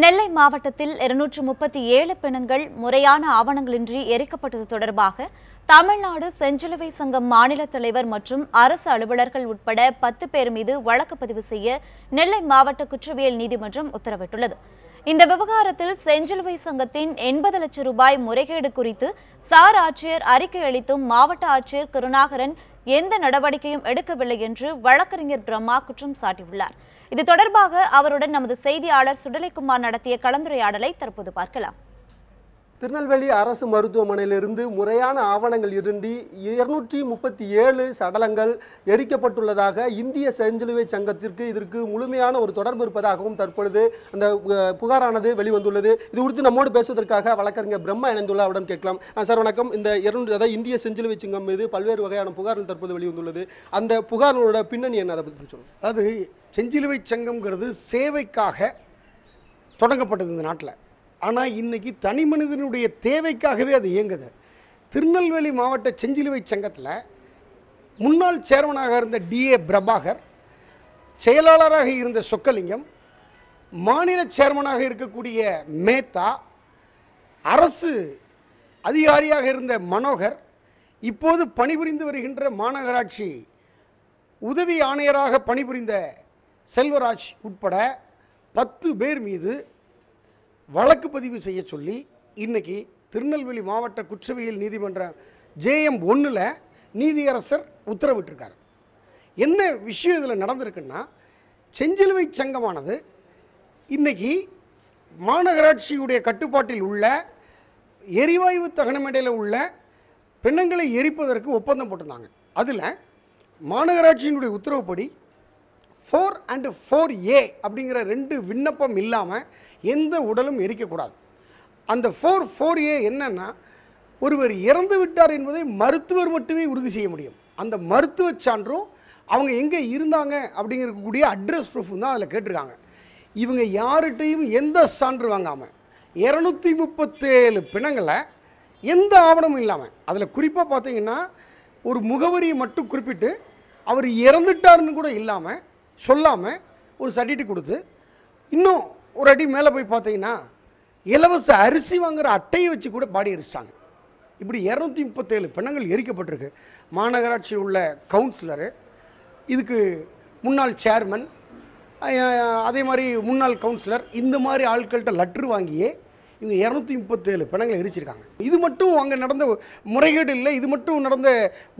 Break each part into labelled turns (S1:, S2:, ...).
S1: நெல்லை மாவட்டத்தில் 237 பிணங்கள் முறையான ஆவணங்களின்றி எரிக்கப்பட்டது தொடர்பாக தமிழ்நாடு செஞ்சிலுவை சங்கம் மாநில தலைவர் மற்றும் அரசு அலுவலர்கள் உட்பட 10 பேர் மீது வழக்கு பதிவு செய்ய நெல்லை மாவட்ட குற்றவியல் நீதிமன்றம் உத்தரவிட்டுள்ளது. இந்த விவகாரத்தில் செஞ்சிலுவை சங்கத்தின் 80 லட்சம் ரூபாய் முறைகேடு குறித்து சார் ஆட்சியர் அறிக்கை அளித்தும் மாவட்ட ஆட்சியர் கருணாகரன் எந்த நடவடிக்கையும் எடுக்கவில்லை என்று வழக்கறிஞர் பிரம்மா குற்றம் சாட்டியுள்ளார். இது தொடர்பாக அவருடன் நமது செய்தியாளர் சுடலைக்குமார் நடத்திய கலந்துரையாடலை தற்போது பார்க்கலாம்.
S2: திருநெல்வேலி அரசு மருத்துவமனையிலிருந்து முறையான ஆவணங்கள் இன்றி 237 சடலங்கள் எரிக்கப்பட்டுள்ளதாக இந்திய செஞ்சிலுவை சங்கத்திற்கு இதற்கு முழுமையான ஒரு தொடர்பு இருப்பதாகவும் தற்பொழுது அந்த புகாரானது வெளிவந்துள்ளது. இது குறித்து நம்மோடு பேசுவதற்காக வழக்கறிஞர் பிரம்மா இணைந்துள்ள அவரிடம் கேட்கலாம். சார் வணக்கம். இந்த இந்திய செஞ்சிலுவை சங்கம் மீது பல்வேறு வகையான புகார்கள் தற்போது வெளிவந்துள்ளது. அந்த புகார்களோட பின்னணி என்ன, அதை பற்றி சொல்லுங்கள்.
S3: அது செஞ்சிலுவை சங்கம்ங்கிறது சேவைக்காக தொடங்கப்பட்டது இந்த நாட்டில். ஆனால் இன்றைக்கி தனி மனிதனுடைய தேவைக்காகவே அது இயங்குது. திருநெல்வேலி மாவட்ட செஞ்சிலுவை சங்கத்தில் முன்னாள் சேர்மனாக இருந்த DA பிரபாகர், செயலாளராக இருந்த சொக்கலிங்கம், மாநில சேர்மனாக இருக்கக்கூடிய மேத்தா, அரசு அதிகாரியாக இருந்த மனோகர், இப்போது பணிபுரிந்து வருகின்ற மாநகராட்சி உதவி ஆணையராக பணிபுரிந்த செல்வராஜ் உட்பட 10 பேர் மீது வழக்கு பதிவு செய்ய சொல்லி இன்னைக்கு திருநெல்வேலி மாவட்ட குற்றவியல் நீதிமன்றம் JM 1ல் நீதியரசர் உத்தரவிட்டிருக்கார். என்ன விஷயம் இதில் நடந்திருக்குன்னா, செஞ்சிலுவை சங்கமானது இன்னைக்கு மாநகராட்சியுடைய கட்டுப்பாட்டில் உள்ள எரிவாயு தகனமேடையில் உள்ள பிணங்களை எரிப்பதற்கு ஒப்பந்தம் போட்டிருந்தாங்க. அதில் மாநகராட்சியினுடைய உத்தரவுப்படி 4 and 4A அப்படிங்கிற 2 விண்ணப்பம் இல்லாமல் எந்த உடலும் எரிக்கக்கூடாது. அந்த 4A என்னன்னா, ஒருவர் இறந்து விட்டார் என்பதை மருத்துவர் மட்டுமே உறுதி செய்ய முடியும். அந்த மருத்துவ சான்றும் அவங்க எங்கே இருந்தாங்க அப்படிங்கக்கூடிய அட்ரஸ் ப்ரூஃபும் தான் அதில் கேட்டிருக்காங்க. இவங்க யார்கிட்டையும் எந்த சான்று வாங்காமல் 237 பிணங்களை எந்த ஆவணமும் இல்லாமல், அதில் குறிப்பாக பார்த்தீங்கன்னா ஒரு முகவரியை மட்டும் குறிப்பிட்டு அவர் இறந்துட்டாருன்னு கூட இல்லாமல் சொல்லாமல் ஒரு சர்டிஃபிகேட் கொடுத்து, இன்னும் ஒரு அடி மேலே போய் பார்த்தீங்கன்னா இலவச அரிசி வாங்குகிற அட்டையை வச்சு கூட பாடி எரிச்சிட்டாங்க. இப்படி 237 பிணங்கள் எரிக்கப்பட்டிருக்கு. மாநகராட்சியில் உள்ள கவுன்சிலரு, இதுக்கு முன்னாள் சேர்மன், அதே மாதிரி முன்னாள் கவுன்சிலர், இந்த மாதிரி ஆட்கள்கிட்ட லெட்ரு வாங்கியே இவங்க 237 பிணங்களை எரிச்சிருக்காங்க. இது மட்டும் அங்கே நடந்த முறைகேடு இல்லை, இது மட்டும் நடந்த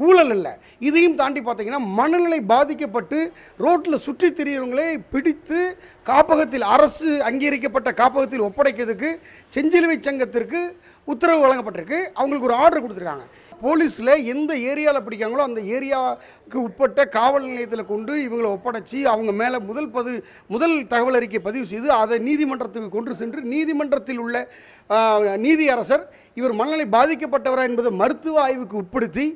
S3: ஊழல் இல்லை. இதையும் தாண்டி பார்த்தீங்கன்னா மனநிலை பாதிக்கப்பட்டு ரோட்டில் சுற்றி திரிகிறவங்களே பிடித்து காப்பகத்தில், அரசு அங்கீகரிக்கப்பட்ட காப்பகத்தில் ஒப்படைக்கிறதுக்கு செஞ்சிலுவை சங்கத்திற்கு உத்தரவு வழங்கப்பட்டிருக்கு. அவங்களுக்கு ஒரு ஆர்டர் கொடுத்துருக்காங்க. போலீஸில் எந்த ஏரியாவில் பிடிக்காங்களோ அந்த ஏரியாவுக்கு உட்பட்ட காவல் நிலையத்தில் கொண்டு இவங்களை ஒப்படைச்சி அவங்க மேலே முதல் தகவல் அறிக்கை பதிவு செய்து அதை நீதிமன்றத்துக்கு கொண்டு சென்று நீதிமன்றத்தில் உள்ள நீதியரசர் இவர் மனநிலை பாதிக்கப்பட்டவரா என்பதை மருத்துவ ஆய்வுக்கு உட்படுத்தி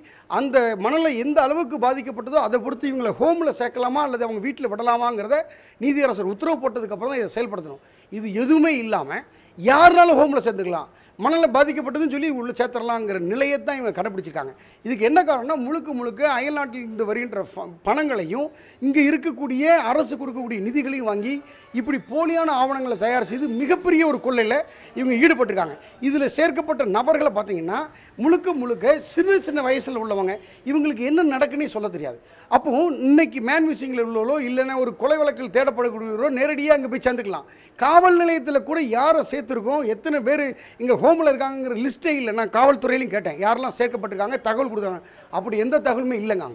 S3: அந்த மனநிலை எந்த அளவுக்கு பாதிக்கப்பட்டதோ அதை பொறுத்து இவங்களை ஹோமில் சேர்க்கலாமா அல்லது அவங்க வீட்டில் விடலாமாங்கிறத நீதியரசர் உத்தரவு போட்டதுக்கப்புறம் தான் இதை செயல்படுத்தணும். இது எதுவுமே இல்லாமல் யாருனாலும் ஹோமில் சேர்த்துக்கலாம், மனநிலை பாதிக்கப்பட்டதுன்னு சொல்லி உள்ள சேர்த்துடலாங்கிற நிலையை தான் இவங்க கடைப்பிடிச்சிருக்காங்க. இதுக்கு என்ன காரணம்னா, முழுக்க அயல்நாட்டில் இருந்து வருகின்ற பணங்களையும் இங்கே இருக்கக்கூடிய அரசு கொடுக்கக்கூடிய நிதிகளையும் வாங்கி இப்படி போலியான ஆவணங்களை தயார் செய்து மிகப்பெரிய ஒரு கொள்ளையில் இவங்க ஈடுபட்டிருக்காங்க. இதில் சேர்க்கப்பட்ட நபர்களை பார்த்தீங்கன்னா முழுக்க சின்ன வயசில் உள்ளவங்க. இவங்களுக்கு என்ன நடக்குன்னே சொல்ல தெரியாது. அப்போ இன்னைக்கு மேன் மிஸ்ஸிங்கில் உள்ளவங்களோ இல்லைன்னா ஒரு கொலை வழக்கில் தேடப்படக்கூடியவரோ நேரடியாக அங்கே போய் சேர்ந்துக்கலாம். காவல் நிலையத்தில் கூட யாரை சேர்த்துருக்கோம், எத்தனை பேர் இங்கே ஹோமில் இருக்காங்கிற லிஸ்ட்டே இல்லை. நான் காவல்துறையிலையும் கேட்டேன், யாரெல்லாம் சேர்க்கப்பட்டிருக்காங்க, தகவல் கொடுத்தாங்க. அப்படி எந்த தகவலுமே இல்லைங்க.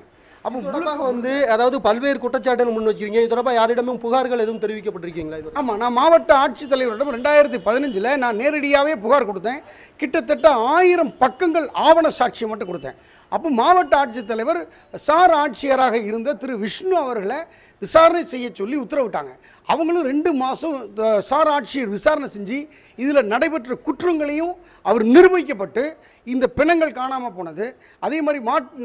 S3: அப்போ
S2: தொடர்பாக அதாவது பல்வேறு குற்றச்சாட்டுகள் முன் வச்சிருக்கீங்க. இது தொடர்பாக யாரிடமும் புகார்கள் எதுவும் தெரிவிக்கப்பட்டிருக்கீங்களா?
S3: ஆமாம், நான் மாவட்ட ஆட்சித்தலைவரிடம் 2015 நான் நேரடியாகவே புகார் கொடுத்தேன். கிட்டத்தட்ட 1000 பக்கங்கள் ஆவண சாட்சியம் மட்டும் கொடுத்தேன். அப்போ மாவட்ட ஆட்சித்தலைவர் சார் ஆட்சியராக இருந்த திரு விஷ்ணு அவர்களை விசாரணை செய்ய சொல்லி உத்தரவிட்டாங்க. அவங்களும் 2 மாதம் சார் ஆட்சியர் விசாரணை செஞ்சு இதில் நடைபெற்ற குற்றங்களையும் அவர் நிரூபிக்கப்பட்டு இந்த பிணங்கள் காணாமல் போனது, அதே மாதிரி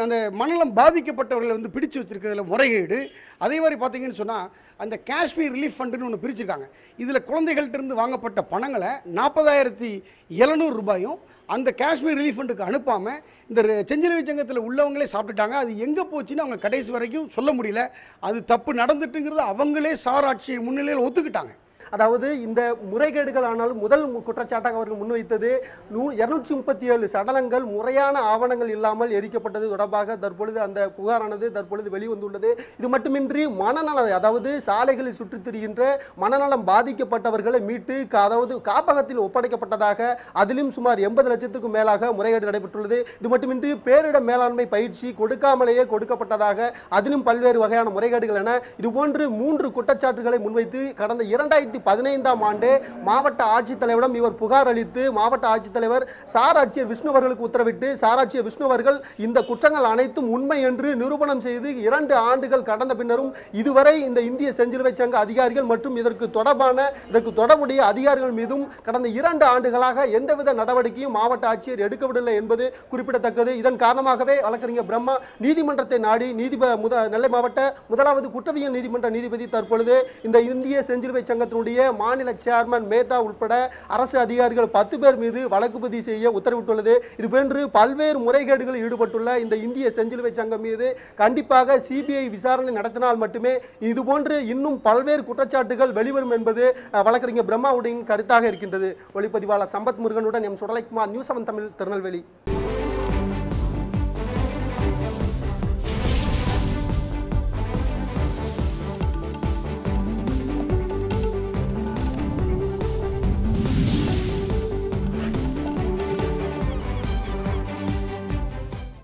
S3: அந்த மனநலம் பாதிக்கப்பட்டவர்களை பிடிச்சு வச்சிருக்கிறதுல முறைகேடு, அதே மாதிரி பார்த்தீங்கன்னு சொன்னால் அந்த காஷ்மீர் ரிலீஃப் ஃபண்டுன்னு ஒன்று பிரிச்சிருக்காங்க. இதில் குழந்தைகள்கிட்டருந்து வாங்கப்பட்ட பணங்களை 40,700 ரூபாயும் அந்த காஷ்மீர் ரிலீஃப் ஃபண்டுக்கு அனுப்பாமல் இந்த செஞ்சிலுவை சங்கத்தில் உள்ளவங்களே சாப்பிட்டுட்டாங்க. அது எங்கே போச்சுன்னு அவங்க கடைசி வரைக்கும் சொல்ல முடியல. அது தப்பு நடந்துட்டுங்கிறது அவங்களே சார் ஆட்சி முன்னிலையில் ஒத்துக்கிட்டாங்க.
S2: அதாவது இந்த முறைகேடுகள் ஆனாலும் முதல் குற்றச்சாட்டாக அவர்கள் முன்வைத்தது 237 சடலங்கள் முறையான ஆவணங்கள் இல்லாமல் எரிக்கப்பட்டது தொடர்பாக தற்பொழுது அந்த புகாரானது தற்பொழுது வெளிவந்துள்ளது. இது மட்டுமின்றி மனநல, அதாவது சாலைகளில் சுற்றித் திரிகின்ற மனநலம் பாதிக்கப்பட்டவர்களை மீட்டு அதாவது காப்பகத்தில் ஒப்படைக்கப்பட்டதாக, அதிலும் சுமார் 80 லட்சத்துக்கும் மேலாக முறைகேடு நடைபெற்றுள்ளது. இது மட்டுமின்றி பேரிட மேலாண்மை பயிற்சி கொடுக்காமலேயே கொடுக்கப்பட்டதாக, அதிலும் பல்வேறு வகையான முறைகேடுகள் என இதுபோன்று 3 குற்றச்சாட்டுகளை முன்வைத்து கடந்த 2015ஆம் ஆண்டே மாவட்ட ஆட்சித்தலைவரிடம் இவர் புகார் அளித்து மாவட்ட ஆட்சித்தலைவர் சார் ஆட்சியர் விஷ்ணு அவர்களுக்கு உத்தரவிட்டு சார் ஆட்சியர் விஷ்ணு அவர்கள் இந்த குற்றங்கள் அனைத்தும் உண்மை என்று நிரூபணம் செய்து 2 ஆண்டுகள் கடந்த பின்னரும் இதுவரை இந்த இந்திய செஞ்சிலுவை சங்க அதிகாரிகள் மற்றும் இதற்கு தொடர்புடைய அதிகாரிகள் மீதும் கடந்த 2 ஆண்டுகளாக எந்தவித நடவடிக்கையும் மாவட்ட ஆட்சியர் எடுக்கவில்லை என்பது குறிப்பிடத்தக்கது. இதன் காரணமாகவே வழக்கறிஞர் பிரம்மா நீதிமன்றத்தை நாடி நெல்லை மாவட்ட முதலாவது குற்றவியல் நீதிமன்ற நீதிபதி தற்பொழுது இந்த இந்திய செஞ்சிலுவை சங்கத்தினுடைய மாநில சேர்மன் மேத்தா உட்பட அரசு அதிகாரிகள் 10 பேர் மீது வழக்கு பதிவு செய்ய உத்தரவிட்டுள்ளது. இதுபோன்று பல்வேறு முறைகேடுகளில் ஈடுபட்டுள்ள இந்த இந்திய செஞ்சிலுவை சங்கம் மீது கண்டிப்பாக சிபிஐ விசாரணை நடத்தினால் மட்டுமே இதுபோன்று இன்னும் பல்வேறு குற்றச்சாட்டுகள் வெளிவரும் என்பது வழக்கறிஞர் பிரம்மாவுடைய கருத்தாக இருக்கின்றது. ஒளிப்பதிவாளர் சம்பத் முருகனுடன் எம் சுடலைக்குமார், நியூஸ் 7 தமிழ், திருநெல்வேலி.